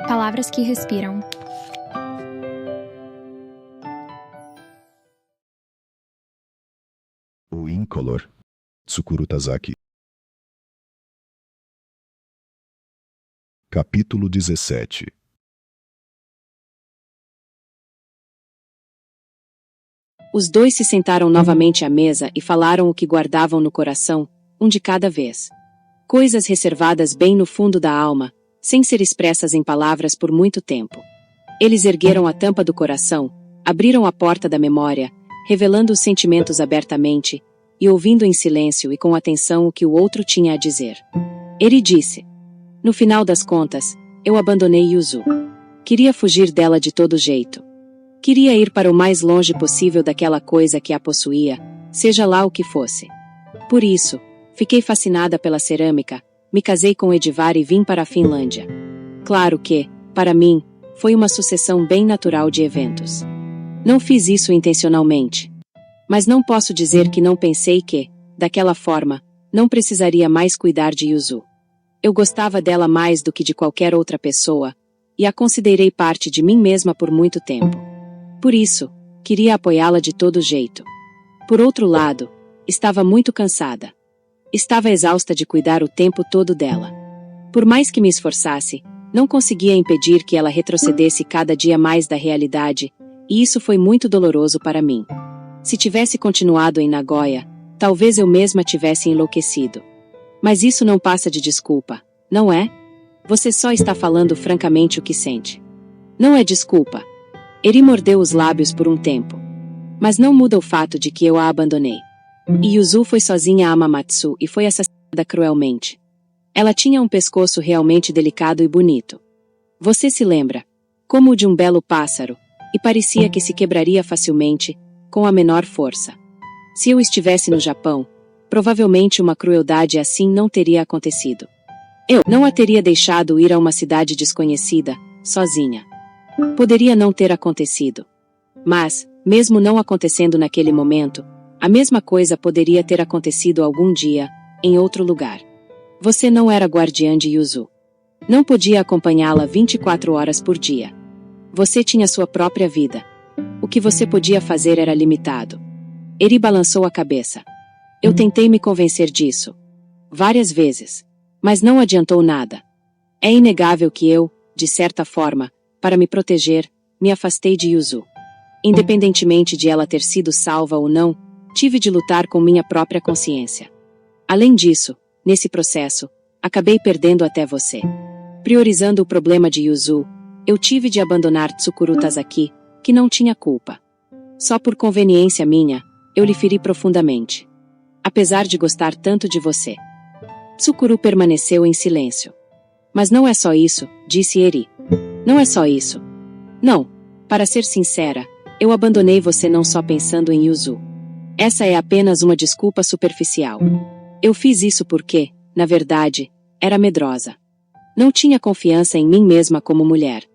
Palavras que respiram. O Incolor, Tsukuru Tazaki. Capítulo 17. Os dois se sentaram novamente à mesa e falaram o que guardavam no coração, um de cada vez. Coisas reservadas bem no fundo da alma, sem ser expressas em palavras por muito tempo. Eles ergueram a tampa do coração, abriram a porta da memória, revelando os sentimentos abertamente, e ouvindo em silêncio e com atenção o que o outro tinha a dizer. Ele disse: "No final das contas, eu abandonei Yuzu. Queria fugir dela de todo jeito. Queria ir para o mais longe possível daquela coisa que a possuía, seja lá o que fosse. Por isso, fiquei fascinada pela cerâmica, me casei com Edivar e vim para a Finlândia. Claro que, para mim, foi uma sucessão bem natural de eventos. Não fiz isso intencionalmente. Mas não posso dizer que não pensei que, daquela forma, não precisaria mais cuidar de Yuzu. Eu gostava dela mais do que de qualquer outra pessoa, e a considerei parte de mim mesma por muito tempo. Por isso, queria apoiá-la de todo jeito. Por outro lado, estava muito cansada. Estava exausta de cuidar o tempo todo dela. Por mais que me esforçasse, não conseguia impedir que ela retrocedesse cada dia mais da realidade, e isso foi muito doloroso para mim. Se tivesse continuado em Nagoya, talvez eu mesma tivesse enlouquecido. Mas isso não passa de desculpa, não é? Você só está falando francamente o que sente. Não é desculpa. Eri mordeu os lábios por um tempo. Mas não muda o fato de que eu a abandonei. E Yuzu foi sozinha a Amamatsu e foi assassinada cruelmente. Ela tinha um pescoço realmente delicado e bonito. Você se lembra? Como o de um belo pássaro, e parecia que se quebraria facilmente, com a menor força. Se eu estivesse no Japão, provavelmente uma crueldade assim não teria acontecido. Eu não a teria deixado ir a uma cidade desconhecida, sozinha. Poderia não ter acontecido. Mas, mesmo não acontecendo naquele momento, a mesma coisa poderia ter acontecido algum dia, em outro lugar. Você não era guardiã de Yuzu. Não podia acompanhá-la 24 horas por dia. Você tinha sua própria vida. O que você podia fazer era limitado. Eri balançou a cabeça. Eu tentei me convencer disso. Várias vezes. Mas não adiantou nada. É inegável que eu, de certa forma, para me proteger, me afastei de Yuzu. Independentemente de ela ter sido salva ou não, tive de lutar com minha própria consciência. Além disso, nesse processo, acabei perdendo até você. Priorizando o problema de Yuzu, eu tive de abandonar Tsukuru Tazaki, que não tinha culpa. Só por conveniência minha, eu lhe feri profundamente. Apesar de gostar tanto de você. Tsukuru permaneceu em silêncio. Mas não é só isso, disse Eri. Não é só isso. Não, para ser sincera, eu abandonei você não só pensando em Yuzu. Essa é apenas uma desculpa superficial. Eu fiz isso porque, na verdade, era medrosa. Não tinha confiança em mim mesma como mulher.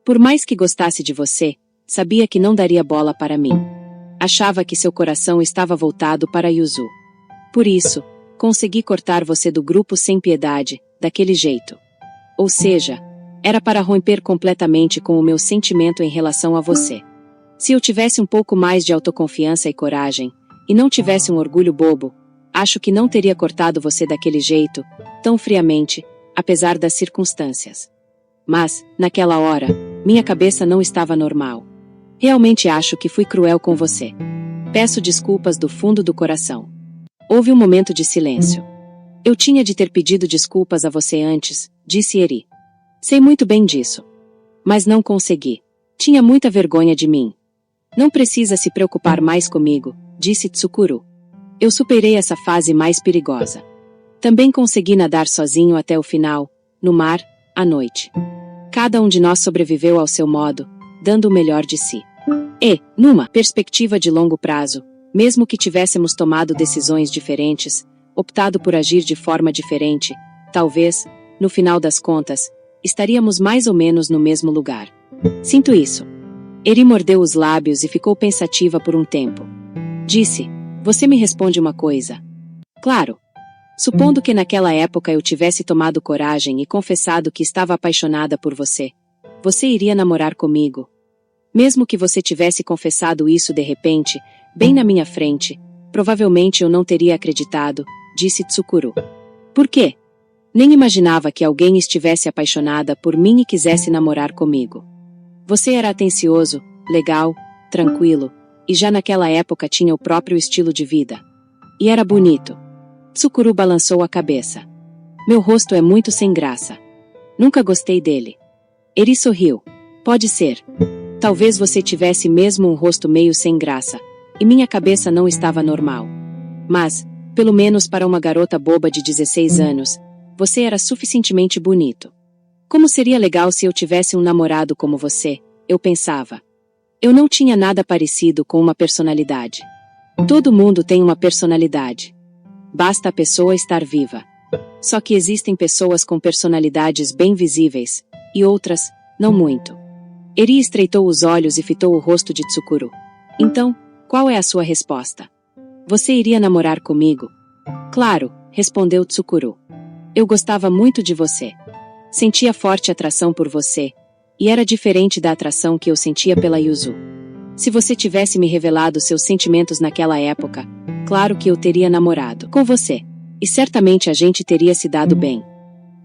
Por mais que gostasse de você, sabia que não daria bola para mim. Achava que seu coração estava voltado para Yuzu. Por isso, consegui cortar você do grupo sem piedade, daquele jeito. Ou seja, era para romper completamente com o meu sentimento em relação a você. Se eu tivesse um pouco mais de autoconfiança e coragem, e não tivesse um orgulho bobo, acho que não teria cortado você daquele jeito, tão friamente, apesar das circunstâncias. Mas, naquela hora, minha cabeça não estava normal. Realmente acho que fui cruel com você. Peço desculpas do fundo do coração. Houve um momento de silêncio. Eu tinha de ter pedido desculpas a você antes, disse Eri. Sei muito bem disso. Mas não consegui. Tinha muita vergonha de mim. Não precisa se preocupar mais comigo, disse Tsukuru. Eu superei essa fase mais perigosa. Também consegui nadar sozinho até o final, no mar, à noite. Cada um de nós sobreviveu ao seu modo, dando o melhor de si. E, numa perspectiva de longo prazo, mesmo que tivéssemos tomado decisões diferentes, optado por agir de forma diferente, talvez, no final das contas, estaríamos mais ou menos no mesmo lugar. Sinto isso. Eri mordeu os lábios e ficou pensativa por um tempo. Disse, você me responde uma coisa. Claro. Supondo que naquela época eu tivesse tomado coragem e confessado que estava apaixonada por você, você iria namorar comigo. Mesmo que você tivesse confessado isso de repente, bem na minha frente, provavelmente eu não teria acreditado, disse Tsukuru. Por quê? Nem imaginava que alguém estivesse apaixonada por mim e quisesse namorar comigo. Você era atencioso, legal, tranquilo, e já naquela época tinha o próprio estilo de vida. E era bonito. Tsukuru balançou a cabeça. Meu rosto é muito sem graça. Nunca gostei dele. Eri sorriu. Pode ser. Talvez você tivesse mesmo um rosto meio sem graça, e minha cabeça não estava normal. Mas, pelo menos para uma garota boba de 16 anos, você era suficientemente bonito. Como seria legal se eu tivesse um namorado como você, eu pensava. Eu não tinha nada parecido com uma personalidade. Todo mundo tem uma personalidade. Basta a pessoa estar viva. Só que existem pessoas com personalidades bem visíveis, e outras, não muito. Eri estreitou os olhos e fitou o rosto de Tsukuru. Então, qual é a sua resposta? Você iria namorar comigo? Claro, respondeu Tsukuru. Eu gostava muito de você. Sentia forte atração por você, e era diferente da atração que eu sentia pela Yuzu. Se você tivesse me revelado seus sentimentos naquela época, claro que eu teria namorado com você. E certamente a gente teria se dado bem.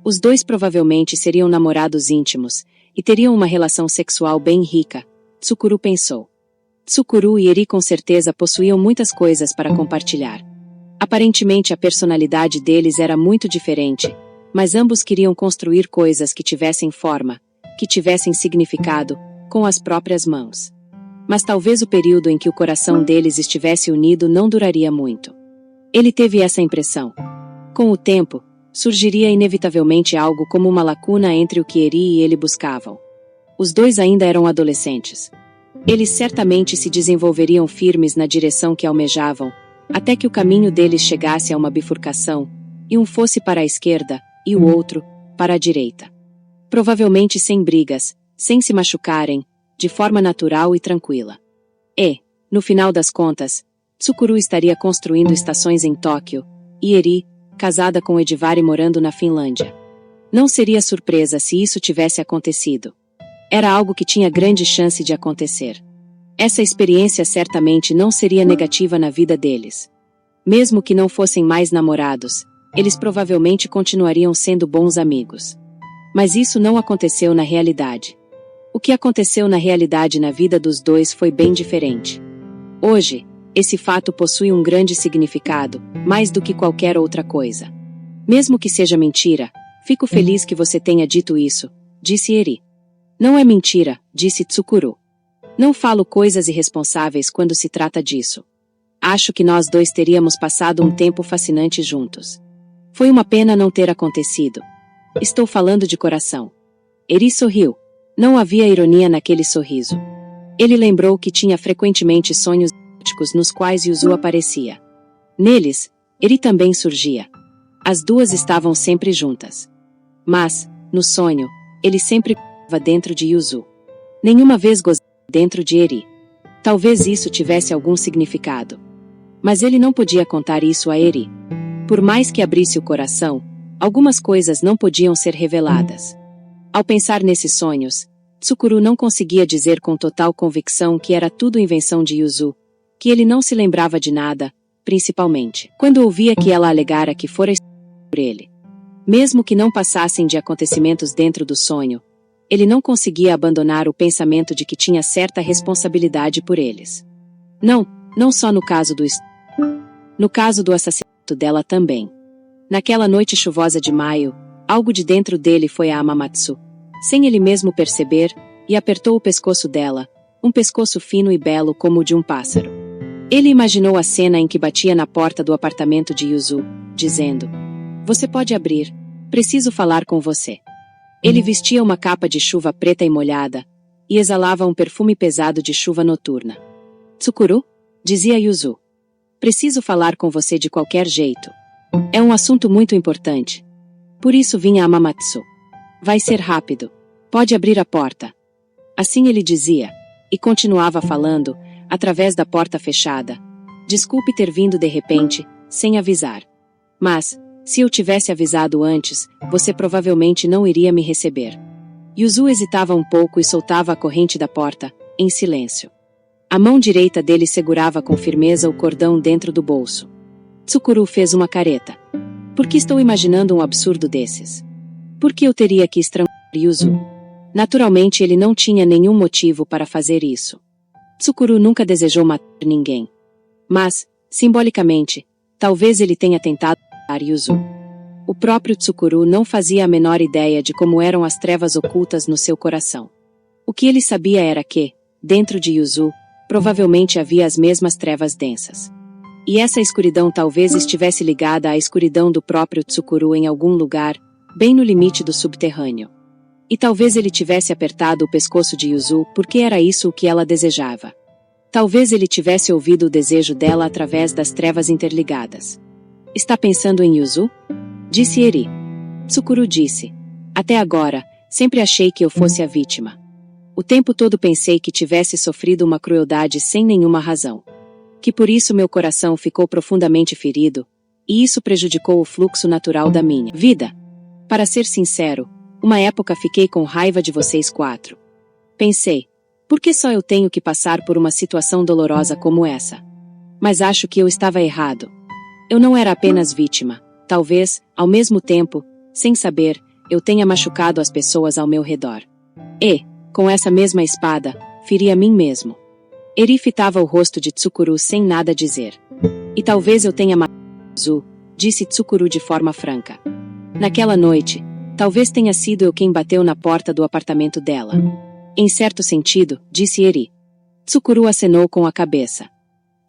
Os dois provavelmente seriam namorados íntimos, e teriam uma relação sexual bem rica, Tsukuru pensou. Tsukuru e Eri com certeza possuíam muitas coisas para compartilhar. Aparentemente a personalidade deles era muito diferente, mas ambos queriam construir coisas que tivessem forma, que tivessem significado, com as próprias mãos. Mas talvez o período em que o coração deles estivesse unido não duraria muito. Ele teve essa impressão. Com o tempo, surgiria inevitavelmente algo como uma lacuna entre o que Eri e ele buscavam. Os dois ainda eram adolescentes. Eles certamente se desenvolveriam firmes na direção que almejavam, até que o caminho deles chegasse a uma bifurcação, e um fosse para a esquerda, e o outro, para a direita. Provavelmente sem brigas, sem se machucarem, de forma natural e tranquila. E, no final das contas, Tsukuru estaria construindo estações em Tóquio, e Eri, casada com Edivari morando na Finlândia. Não seria surpresa se isso tivesse acontecido. Era algo que tinha grande chance de acontecer. Essa experiência certamente não seria negativa na vida deles. Mesmo que não fossem mais namorados, eles provavelmente continuariam sendo bons amigos. Mas isso não aconteceu na realidade. O que aconteceu na realidade na vida dos dois foi bem diferente. Hoje, esse fato possui um grande significado, mais do que qualquer outra coisa. Mesmo que seja mentira, fico feliz que você tenha dito isso, disse Eri. Não é mentira, disse Tsukuru. Não falo coisas irresponsáveis quando se trata disso. Acho que nós dois teríamos passado um tempo fascinante juntos. Foi uma pena não ter acontecido. Estou falando de coração. Eri sorriu. Não havia ironia naquele sorriso. Ele lembrou que tinha frequentemente sonhos nos quais Yuzu aparecia. Neles, Eri também surgia. As duas estavam sempre juntas. Mas, no sonho, ele sempre estava dentro de Yuzu. Nenhuma vez gozava dentro de Eri. Talvez isso tivesse algum significado. Mas ele não podia contar isso a Eri. Por mais que abrisse o coração, algumas coisas não podiam ser reveladas. Ao pensar nesses sonhos, Tsukuru não conseguia dizer com total convicção que era tudo invenção de Yuzu, que ele não se lembrava de nada, principalmente quando ouvia que ela alegara que fora por ele. Mesmo que não passassem de acontecimentos dentro do sonho, ele não conseguia abandonar o pensamento de que tinha certa responsabilidade por eles. Não só no caso no caso do assassinato dela também. Naquela noite chuvosa de maio, algo de dentro dele foi a Amamatsu, sem ele mesmo perceber, e apertou o pescoço dela, um pescoço fino e belo como o de um pássaro. Ele imaginou a cena em que batia na porta do apartamento de Yuzu, dizendo: "Você pode abrir, preciso falar com você." Ele vestia uma capa de chuva preta e molhada, e exalava um perfume pesado de chuva noturna. "Tsukuru?" dizia Yuzu. "Preciso falar com você de qualquer jeito. É um assunto muito importante. Por isso vim a Amamatsu. Vai ser rápido. Pode abrir a porta." Assim ele dizia, e continuava falando, através da porta fechada. "Desculpe ter vindo de repente, sem avisar. Mas, se eu tivesse avisado antes, você provavelmente não iria me receber." Yuzu hesitava um pouco e soltava a corrente da porta, em silêncio. A mão direita dele segurava com firmeza o cordão dentro do bolso. Tsukuru fez uma careta. Por que estou imaginando um absurdo desses? Por que eu teria que estrangular Yuzu? Naturalmente ele não tinha nenhum motivo para fazer isso. Tsukuru nunca desejou matar ninguém. Mas, simbolicamente, talvez ele tenha tentado matar Yuzu. O próprio Tsukuru não fazia a menor ideia de como eram as trevas ocultas no seu coração. O que ele sabia era que, dentro de Yuzu, provavelmente havia as mesmas trevas densas. E essa escuridão talvez estivesse ligada à escuridão do próprio Tsukuru em algum lugar, bem no limite do subterrâneo. E talvez ele tivesse apertado o pescoço de Yuzu porque era isso o que ela desejava. Talvez ele tivesse ouvido o desejo dela através das trevas interligadas. Está pensando em Yuzu? Disse Eri. Tsukuru disse. Até agora, sempre achei que eu fosse a vítima. O tempo todo pensei que tivesse sofrido uma crueldade sem nenhuma razão. Que por isso meu coração ficou profundamente ferido, e isso prejudicou o fluxo natural da minha vida. Para ser sincero, uma época fiquei com raiva de vocês 4. Pensei, por que só eu tenho que passar por uma situação dolorosa como essa? Mas acho que eu estava errado. Eu não era apenas vítima. Talvez, ao mesmo tempo, sem saber, eu tenha machucado as pessoas ao meu redor. E, com essa mesma espada, feri a mim mesmo. Eri fitava o rosto de Tsukuru sem nada dizer. E talvez eu tenha matado Yuzu, disse Tsukuru de forma franca. Naquela noite, talvez tenha sido eu quem bateu na porta do apartamento dela. Em certo sentido, disse Eri. Tsukuru acenou com a cabeça.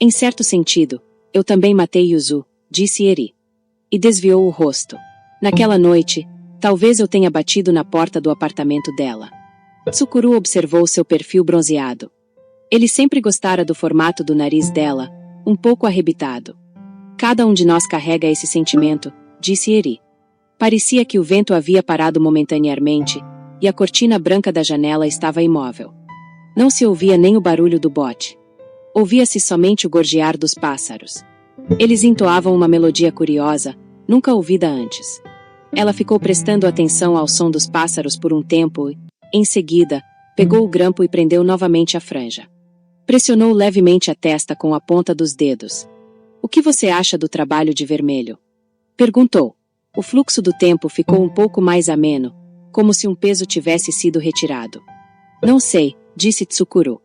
Em certo sentido, eu também matei Yuzu, disse Eri. E desviou o rosto. Naquela noite, talvez eu tenha batido na porta do apartamento dela. Tsukuru observou seu perfil bronzeado. Ele sempre gostara do formato do nariz dela, um pouco arrebitado. Cada um de nós carrega esse sentimento, disse Eri. Parecia que o vento havia parado momentaneamente, e a cortina branca da janela estava imóvel. Não se ouvia nem o barulho do bote. Ouvia-se somente o gorjear dos pássaros. Eles entoavam uma melodia curiosa, nunca ouvida antes. Ela ficou prestando atenção ao som dos pássaros por um tempo e, em seguida, pegou o grampo e prendeu novamente a franja. Pressionou levemente a testa com a ponta dos dedos. O que você acha do trabalho de vermelho? Perguntou. O fluxo do tempo ficou um pouco mais ameno, como se um peso tivesse sido retirado. Não sei, disse Tsukuru.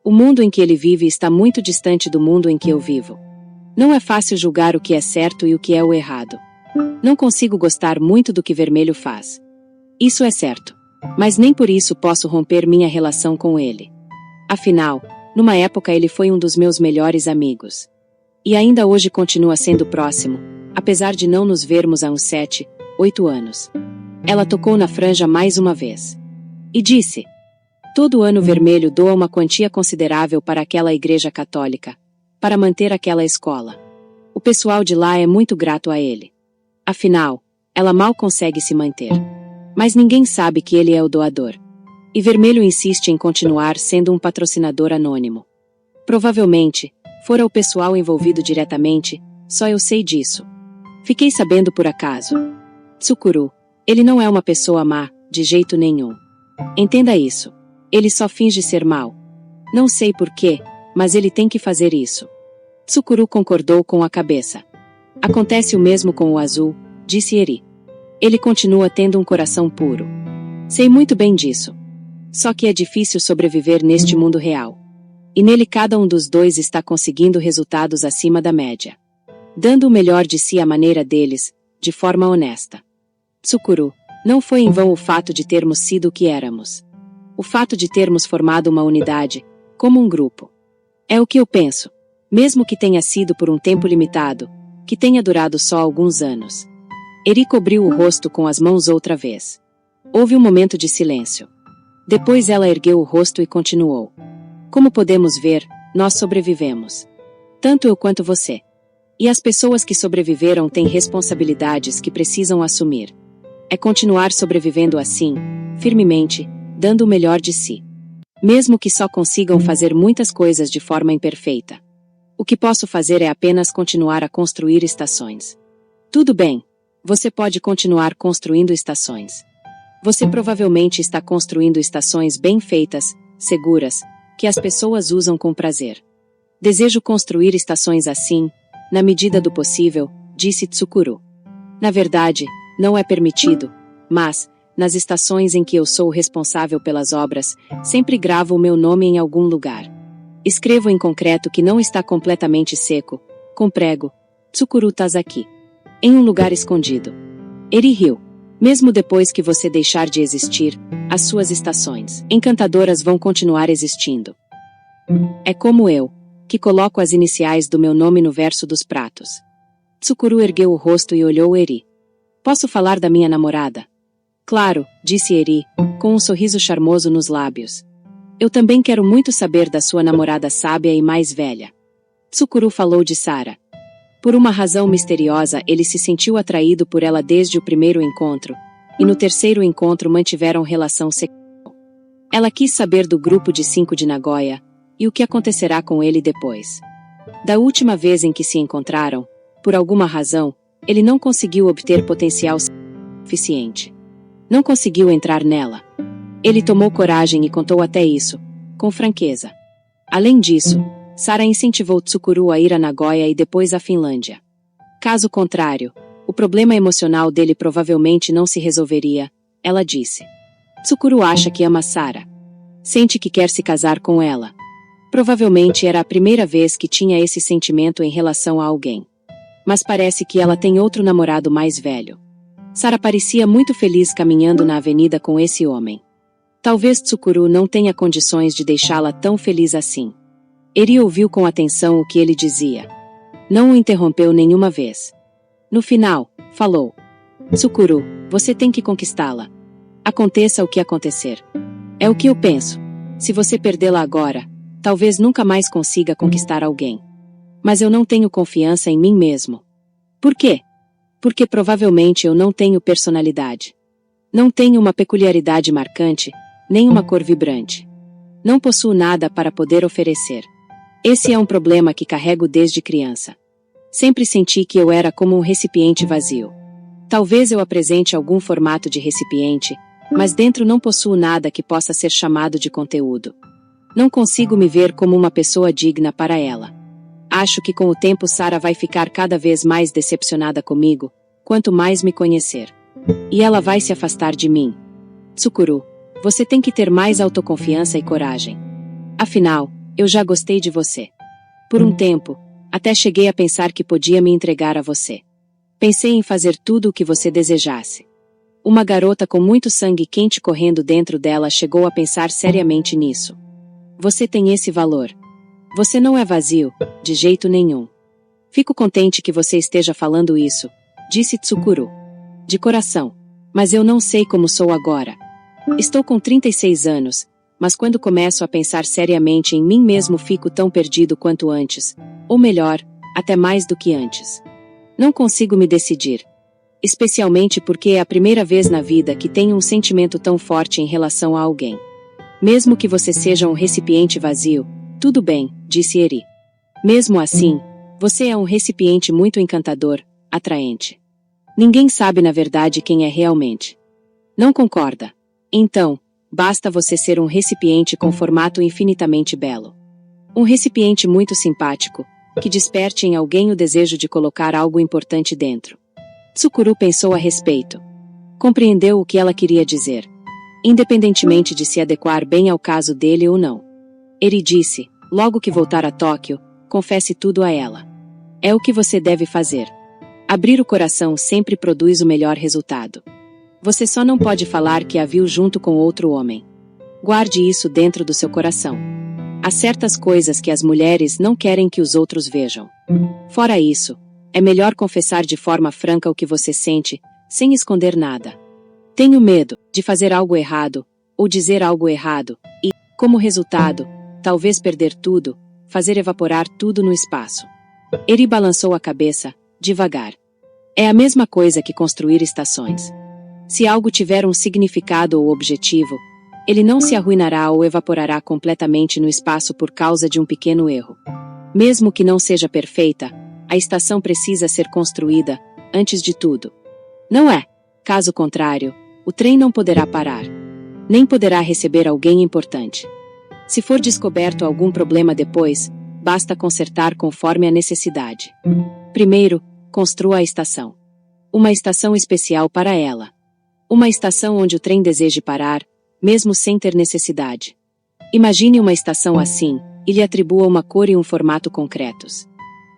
O mundo em que ele vive está muito distante do mundo em que eu vivo. Não é fácil julgar o que é certo e o que é o errado. Não consigo gostar muito do que Vermelho faz. Isso é certo. Mas nem por isso posso romper minha relação com ele. Afinal, numa época ele foi um dos meus melhores amigos. E ainda hoje continua sendo próximo, apesar de não nos vermos há uns 7, 8 anos. Ela tocou na franja mais uma vez. E disse: todo ano Vermelho doa uma quantia considerável para aquela igreja católica, para manter aquela escola. O pessoal de lá é muito grato a ele. Afinal, ela mal consegue se manter. Mas ninguém sabe que ele é o doador. E Vermelho insiste em continuar sendo um patrocinador anônimo. Provavelmente, fora o pessoal envolvido diretamente, só eu sei disso. Fiquei sabendo por acaso. Tsukuru, ele não é uma pessoa má, de jeito nenhum. Entenda isso. Ele só finge ser mau. Não sei por quê, mas ele tem que fazer isso. Tsukuru concordou com a cabeça. Acontece o mesmo com o azul, disse Eri. Ele continua tendo um coração puro. Sei muito bem disso. Só que é difícil sobreviver neste mundo real. E nele cada um dos dois está conseguindo resultados acima da média. Dando o melhor de si à maneira deles, de forma honesta. Tsukuru, não foi em vão o fato de termos sido o que éramos. O fato de termos formado uma unidade, como um grupo. É o que eu penso. Mesmo que tenha sido por um tempo limitado, que tenha durado só alguns anos. Eri cobriu o rosto com as mãos outra vez. Houve um momento de silêncio. Depois ela ergueu o rosto e continuou. Como podemos ver, nós sobrevivemos. Tanto eu quanto você. E as pessoas que sobreviveram têm responsabilidades que precisam assumir. É continuar sobrevivendo assim, firmemente, dando o melhor de si. Mesmo que só consigam fazer muitas coisas de forma imperfeita. O que posso fazer é apenas continuar a construir estações. Tudo bem. Você pode continuar construindo estações. Você provavelmente está construindo estações bem feitas, seguras, que as pessoas usam com prazer. Desejo construir estações assim, na medida do possível, disse Tsukuru. Na verdade, não é permitido, mas, nas estações em que eu sou responsável pelas obras, sempre gravo o meu nome em algum lugar. Escrevo em concreto que não está completamente seco, com prego, Tsukuru Tazaki. Em um lugar escondido. Eri riu. Mesmo depois que você deixar de existir, as suas estações encantadoras vão continuar existindo. É como eu, que coloco as iniciais do meu nome no verso dos pratos. Tsukuru ergueu o rosto e olhou Eri. Posso falar da minha namorada? Claro, disse Eri, com um sorriso charmoso nos lábios. Eu também quero muito saber da sua namorada sábia e mais velha. Tsukuru falou de Sara. Por uma razão misteriosa, ele se sentiu atraído por ela desde o primeiro encontro, e no terceiro encontro mantiveram relação sexual. Ela quis saber do grupo de 5 de Nagoya, e o que acontecerá com ele depois. Da última vez em que se encontraram, por alguma razão, ele não conseguiu obter potencial suficiente. Não conseguiu entrar nela. Ele tomou coragem e contou até isso, com franqueza. Além disso, Sara incentivou Tsukuru a ir a Nagoya e depois à Finlândia. Caso contrário, o problema emocional dele provavelmente não se resolveria, ela disse. Tsukuru acha que ama Sara. Sente que quer se casar com ela. Provavelmente era a primeira vez que tinha esse sentimento em relação a alguém. Mas parece que ela tem outro namorado mais velho. Sara parecia muito feliz caminhando na avenida com esse homem. Talvez Tsukuru não tenha condições de deixá-la tão feliz assim. Eri ouviu com atenção o que ele dizia. Não o interrompeu nenhuma vez. No final, falou. Tsukuru, você tem que conquistá-la. Aconteça o que acontecer. É o que eu penso. Se você perdê-la agora, talvez nunca mais consiga conquistar alguém. Mas eu não tenho confiança em mim mesmo. Por quê? Porque provavelmente eu não tenho personalidade. Não tenho uma peculiaridade marcante, nem uma cor vibrante. Não possuo nada para poder oferecer. Esse é um problema que carrego desde criança. Sempre senti que eu era como um recipiente vazio. Talvez eu apresente algum formato de recipiente, mas dentro não possuo nada que possa ser chamado de conteúdo. Não consigo me ver como uma pessoa digna para ela. Acho que com o tempo Sara vai ficar cada vez mais decepcionada comigo, quanto mais me conhecer. E ela vai se afastar de mim. Tsukuru, você tem que ter mais autoconfiança e coragem. Afinal, eu já gostei de você. Por um tempo, até cheguei a pensar que podia me entregar a você. Pensei em fazer tudo o que você desejasse. Uma garota com muito sangue quente correndo dentro dela chegou a pensar seriamente nisso. Você tem esse valor. Você não é vazio, de jeito nenhum. Fico contente que você esteja falando isso, disse Tsukuru. De coração. Mas eu não sei como sou agora. Estou com 36 anos, mas quando começo a pensar seriamente em mim mesmo fico tão perdido quanto antes, ou melhor, até mais do que antes. Não consigo me decidir. Especialmente porque é a primeira vez na vida que tenho um sentimento tão forte em relação a alguém. Mesmo que você seja um recipiente vazio, tudo bem, disse Eri. Mesmo assim, você é um recipiente muito encantador, atraente. Ninguém sabe na verdade quem é realmente. Não concorda? Então, basta você ser um recipiente com formato infinitamente belo. Um recipiente muito simpático, que desperte em alguém o desejo de colocar algo importante dentro. Tsukuru pensou a respeito. Compreendeu o que ela queria dizer. Independentemente de se adequar bem ao caso dele ou não. Eri disse, logo que voltar a Tóquio, confesse tudo a ela. É o que você deve fazer. Abrir o coração sempre produz o melhor resultado. Você só não pode falar que a viu junto com outro homem. Guarde isso dentro do seu coração. Há certas coisas que as mulheres não querem que os outros vejam. Fora isso, é melhor confessar de forma franca o que você sente, sem esconder nada. Tenho medo de fazer algo errado, ou dizer algo errado, e, como resultado, talvez perder tudo, fazer evaporar tudo no espaço. Eri balançou a cabeça, devagar. É a mesma coisa que construir estações. Se algo tiver um significado ou objetivo, ele não se arruinará ou evaporará completamente no espaço por causa de um pequeno erro. Mesmo que não seja perfeita, a estação precisa ser construída, antes de tudo. Não é? Caso contrário, O trem não poderá parar. Nem poderá receber alguém importante. Se for descoberto algum problema depois, basta consertar conforme a necessidade. Primeiro, construa a estação. Uma estação especial para ela. Uma estação onde o trem deseje parar, mesmo sem ter necessidade. Imagine uma estação assim, e lhe atribua uma cor e um formato concretos.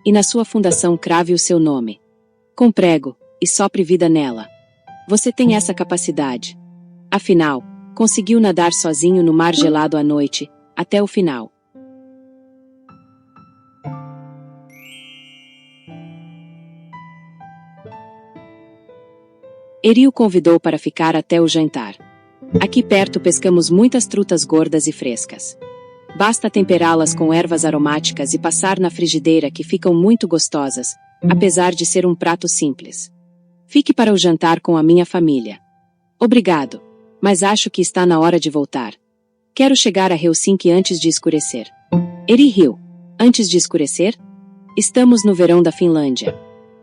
E na sua fundação crave o seu nome. Com prego, e sopre vida nela. Você tem essa capacidade. Afinal, conseguiu nadar sozinho no mar gelado à noite, até o final. Eri o convidou para ficar até o jantar. Aqui perto pescamos muitas trutas gordas e frescas. Basta temperá-las com ervas aromáticas e passar na frigideira que ficam muito gostosas, apesar de ser um prato simples. Fique para o jantar com a minha família. Obrigado, mas acho que está na hora de voltar. Quero chegar a Helsinki antes de escurecer. Eri riu. Antes de escurecer? Estamos no verão da Finlândia.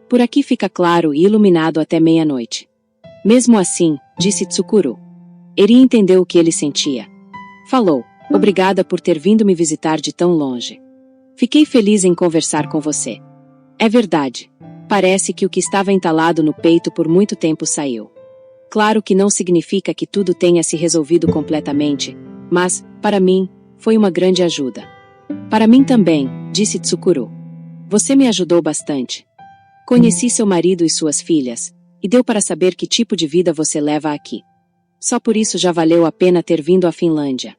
Por aqui fica claro e iluminado até meia-noite. Mesmo assim, disse Tsukuru. Eri entendeu o que ele sentia. Falou, obrigada por ter vindo me visitar de tão longe. Fiquei feliz em conversar com você. É verdade. Parece que o que estava entalado no peito por muito tempo saiu. Claro que não significa que tudo tenha se resolvido completamente, mas, para mim, foi uma grande ajuda. Para mim também, disse Tsukuru. Você me ajudou bastante. Conheci seu marido e suas filhas, e deu para saber que tipo de vida você leva aqui. Só por isso já valeu a pena ter vindo à Finlândia.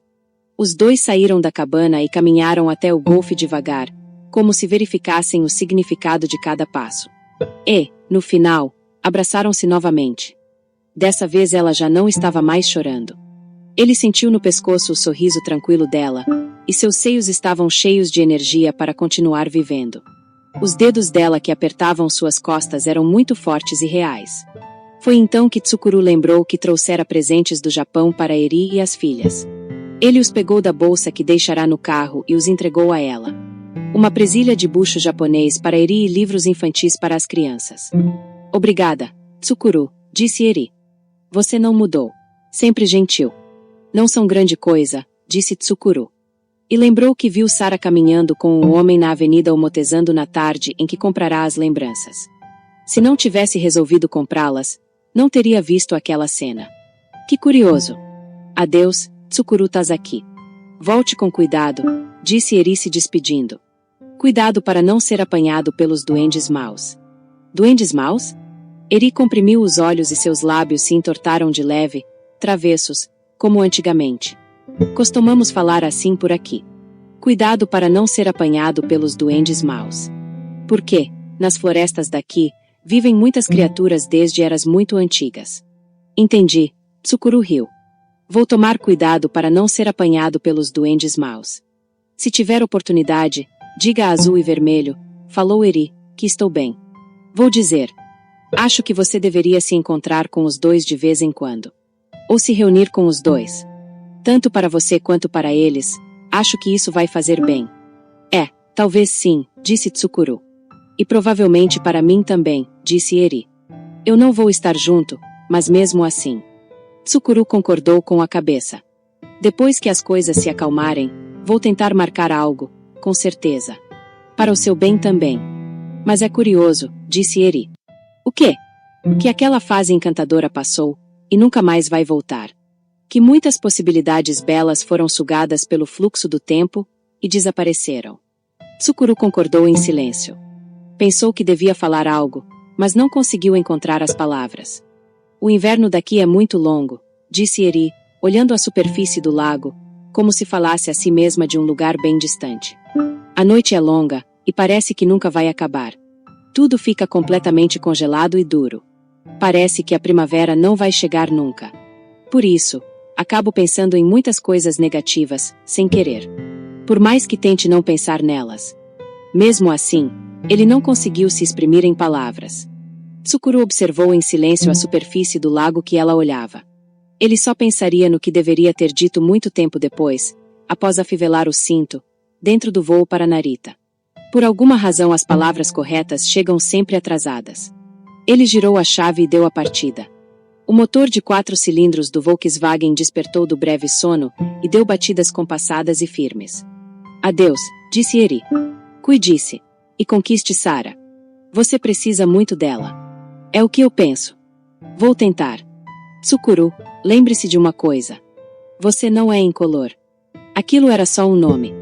Os dois saíram da cabana e caminharam até o golfe devagar, como se verificassem o significado de cada passo. E, no final, abraçaram-se novamente. Dessa vez ela já não estava mais chorando. Ele sentiu no pescoço o sorriso tranquilo dela, e seus seios estavam cheios de energia para continuar vivendo. Os dedos dela que apertavam suas costas eram muito fortes e reais. Foi então que Tsukuru lembrou que trouxera presentes do Japão para Eri e as filhas. Ele os pegou da bolsa que deixará no carro e os entregou a ela. Uma presilha de bucho japonês para Eri e livros infantis para as crianças. Obrigada, Tsukuru, disse Eri. Você não mudou. Sempre gentil. Não são grande coisa, disse Tsukuru. E lembrou que viu Sara caminhando com um homem na avenida Omotesando na tarde em que comprará as lembranças. Se não tivesse resolvido comprá-las, não teria visto aquela cena. Que curioso. Adeus, Tsukuru Tazaki. Volte com cuidado, disse Eri se despedindo. Cuidado para não ser apanhado pelos duendes maus. Duendes maus? Eri comprimiu os olhos e seus lábios se entortaram de leve, travessos, como antigamente. Costumamos falar assim por aqui. Cuidado para não ser apanhado pelos duendes maus. Porque, nas florestas daqui, vivem muitas criaturas desde eras muito antigas. Entendi, Tsukuru riu. Vou tomar cuidado para não ser apanhado pelos duendes maus. Se tiver oportunidade, diga a Azul e Vermelho, falou Eri, que estou bem. Vou dizer. Acho que você deveria se encontrar com os dois de vez em quando. Ou se reunir com os dois. Tanto para você quanto para eles, acho que isso vai fazer bem. É, talvez sim, disse Tsukuru. E provavelmente para mim também, disse Eri. Eu não vou estar junto, mas mesmo assim. Tsukuru concordou com a cabeça. Depois que as coisas se acalmarem, vou tentar marcar algo, com certeza. Para o seu bem também. Mas é curioso, disse Eri. O quê? Que aquela fase encantadora passou, e nunca mais vai voltar. Que muitas possibilidades belas foram sugadas pelo fluxo do tempo, e desapareceram. Tsukuru concordou em silêncio. Pensou que devia falar algo, mas não conseguiu encontrar as palavras. O inverno daqui é muito longo, disse Eri, olhando a superfície do lago, como se falasse a si mesma de um lugar bem distante. A noite é longa, e parece que nunca vai acabar. Tudo fica completamente congelado e duro. Parece que a primavera não vai chegar nunca. Por isso, acabo pensando em muitas coisas negativas, sem querer. Por mais que tente não pensar nelas. Mesmo assim, ele não conseguiu se exprimir em palavras. Tsukuru observou em silêncio a superfície do lago que ela olhava. Ele só pensaria no que deveria ter dito muito tempo depois, após afivelar o cinto, dentro do voo para Narita. Por alguma razão as palavras corretas chegam sempre atrasadas. Ele girou a chave e deu a partida. O motor de 4 cilindros do Volkswagen despertou do breve sono e deu batidas compassadas e firmes. Adeus, disse Eri. Cuide-se. E conquiste Sarah. Você precisa muito dela. É o que eu penso. Vou tentar. Tsukuru, lembre-se de uma coisa. Você não é incolor. Aquilo era só um nome.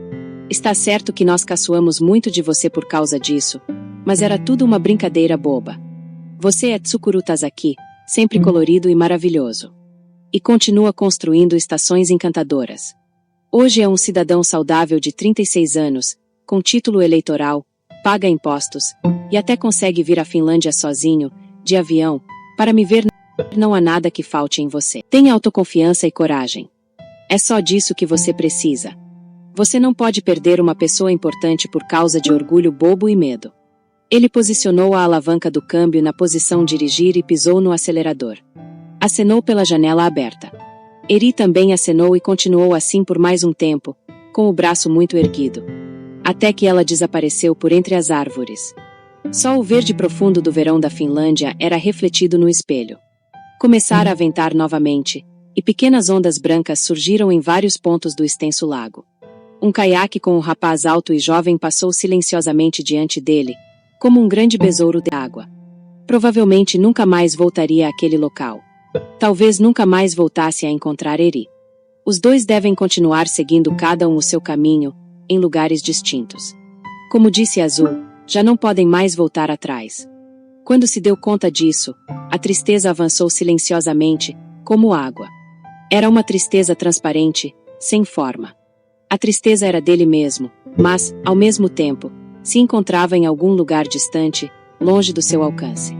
Está certo que nós caçoamos muito de você por causa disso, mas era tudo uma brincadeira boba. Você é Tsukuru Tazaki, sempre colorido e maravilhoso. E continua construindo estações encantadoras. Hoje é um cidadão saudável de 36 anos, com título eleitoral, paga impostos, e até consegue vir à Finlândia sozinho, de avião, para me ver. Não há nada que falte em você. Tenha autoconfiança e coragem. É só disso que você precisa. Você não pode perder uma pessoa importante por causa de orgulho bobo e medo. Ele posicionou a alavanca do câmbio na posição dirigir e pisou no acelerador. Acenou pela janela aberta. Eri também acenou e continuou assim por mais um tempo, com o braço muito erguido. Até que ela desapareceu por entre as árvores. Só o verde profundo do verão da Finlândia era refletido no espelho. Começara a ventar novamente, e pequenas ondas brancas surgiram em vários pontos do extenso lago. Um caiaque com um rapaz alto e jovem passou silenciosamente diante dele, como um grande besouro de água. Provavelmente nunca mais voltaria àquele local. Talvez nunca mais voltasse a encontrar Eri. Os dois devem continuar seguindo cada um o seu caminho, em lugares distintos. Como disse Azul, já não podem mais voltar atrás. Quando se deu conta disso, a tristeza avançou silenciosamente, como água. Era uma tristeza transparente, sem forma. A tristeza era dele mesmo, mas, ao mesmo tempo, se encontrava em algum lugar distante, longe do seu alcance.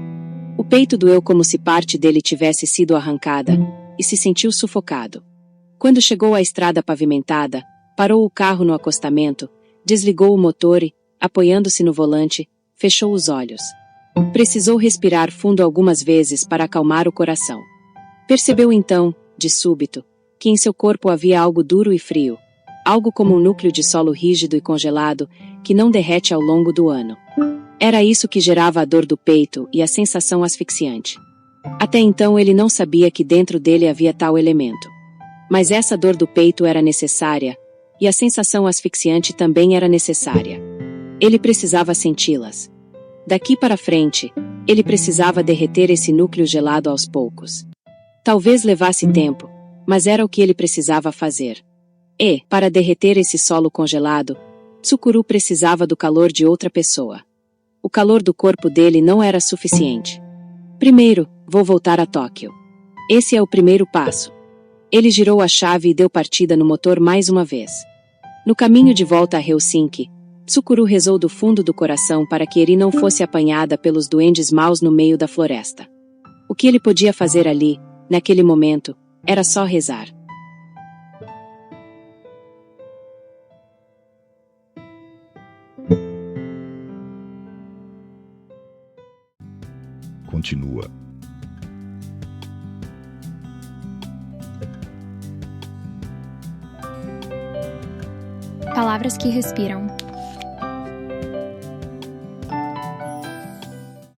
O peito doeu como se parte dele tivesse sido arrancada, e se sentiu sufocado. Quando chegou à estrada pavimentada, parou o carro no acostamento, desligou o motor e, apoiando-se no volante, fechou os olhos. Precisou respirar fundo algumas vezes para acalmar o coração. Percebeu então, de súbito, que em seu corpo havia algo duro e frio, algo como um núcleo de solo rígido e congelado, que não derrete ao longo do ano. Era isso que gerava a dor do peito e a sensação asfixiante. Até então ele não sabia que dentro dele havia tal elemento. Mas essa dor do peito era necessária, e a sensação asfixiante também era necessária. Ele precisava senti-las. Daqui para frente, ele precisava derreter esse núcleo gelado aos poucos. Talvez levasse tempo, mas era o que ele precisava fazer. E, para derreter esse solo congelado, Tsukuru precisava do calor de outra pessoa. O calor do corpo dele não era suficiente. Primeiro, vou voltar a Tóquio. Esse é o primeiro passo. Ele girou a chave e deu partida no motor mais uma vez. No caminho de volta a Helsinki, Tsukuru rezou do fundo do coração para que Eri não fosse apanhada pelos duendes maus no meio da floresta. O que ele podia fazer ali, naquele momento, era só rezar. Continua. Palavras que respiram.